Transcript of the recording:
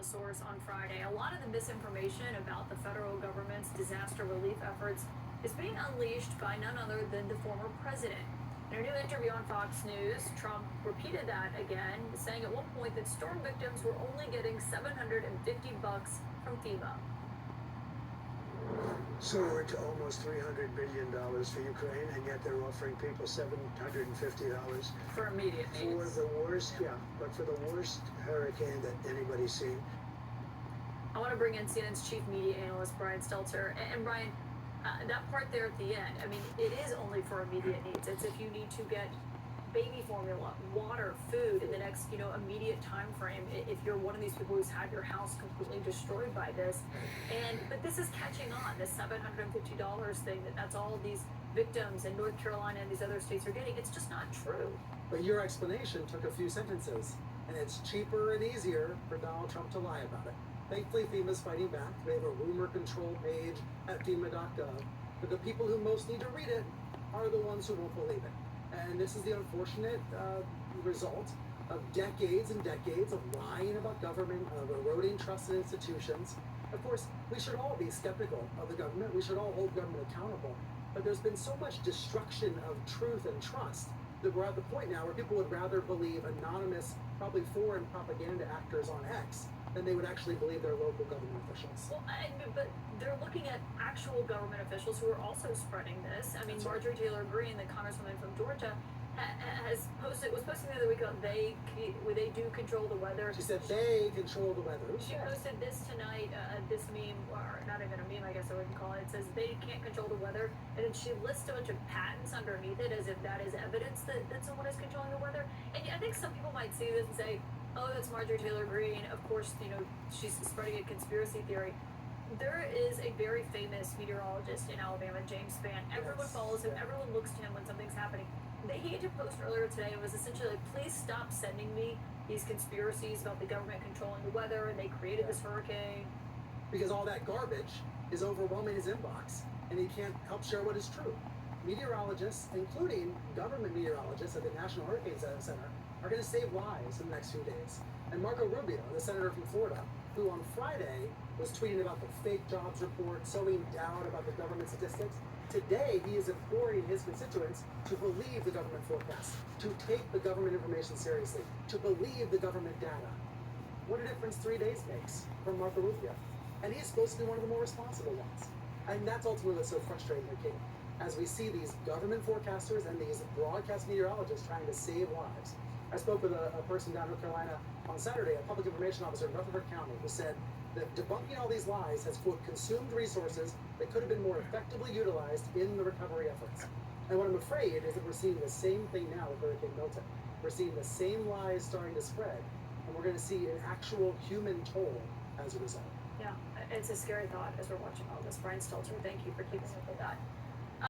source on Friday. A lot of the misinformation about the federal government's disaster relief efforts is being unleashed by none other than the former president. In a new interview on Fox News, Trump repeated that again, saying at one point that storm victims were only getting $750 from FEMA. So we're to almost $300 billion for Ukraine, and yet they're offering people $750 For immediate needs. for the worst, but for the worst hurricane that anybody's seen. I want to bring in CNN's chief media analyst, Brian Stelter. And Brian, that part there at the end, I mean, it is only for immediate needs. It's if you need to get baby formula, water, food in the next, immediate time frame. If you're one of these people who's had your house completely destroyed by this, but this is catching on. This $750 thing, that's all these victims in North Carolina and these other states are getting. It's just not true. But your explanation took a few sentences, and it's cheaper and easier for Donald Trump to lie about it. Thankfully, FEMA's fighting back. They have a rumor control page at FEMA.gov, but the people who most need to read it are the ones who won't believe it. And this is the unfortunate result of decades and decades of lying about government, of eroding trust in institutions. Of course, we should all be skeptical of the government. We should all hold government accountable. But there's been so much destruction of truth and trust that we're at the point now where people would rather believe anonymous, probably foreign propaganda actors on X than they would actually believe their local government officials. Well, but they're looking at actual government officials who are also spreading this. I mean, That's Marjorie right. Taylor Greene, the congresswoman from Georgia, was posting the other week about they do control the weather. She said they control the weather. She posted this tonight, this meme, or not even a meme, I guess I wouldn't call it. It says they can't control the weather, and then she lists a bunch of patents underneath it as if that is evidence that someone is controlling the weather. And I think some people might see this and say, oh, that's Marjorie Taylor Greene. Of course, she's spreading a conspiracy theory. There is a very famous meteorologist in Alabama, James Spann. Everyone follows him. Everyone looks to him when something's happening. He had a post earlier today. It was essentially like, please stop sending me these conspiracies about the government controlling the weather and they created this hurricane. Because all that garbage is overwhelming his inbox, and he can't help share what is true. Meteorologists, including government meteorologists at the National Hurricane Center, are going to save lives in the next few days. And Marco Rubio, the senator from Florida, who on Friday was tweeting about the fake jobs report, sowing doubt about the government statistics, today he is imploring his constituents to believe the government forecasts, to take the government information seriously, to believe the government data. What a difference 3 days makes from Marco Rubio. And he's supposed to be one of the more responsible ones. And that's ultimately what's so frustrating here, Kate, as we see these government forecasters and these broadcast meteorologists trying to save lives. I spoke with a person down in North Carolina on Saturday, a public information officer in Rutherford County, who said that debunking all these lies has, quote, consumed resources that could have been more effectively utilized in the recovery efforts. And what I'm afraid is that we're seeing the same thing now with Hurricane Milton. We're seeing the same lies starting to spread, and we're going to see an actual human toll as a result. Yeah, it's a scary thought as we're watching all this. Brian Stelter, thank you for keeping up with that.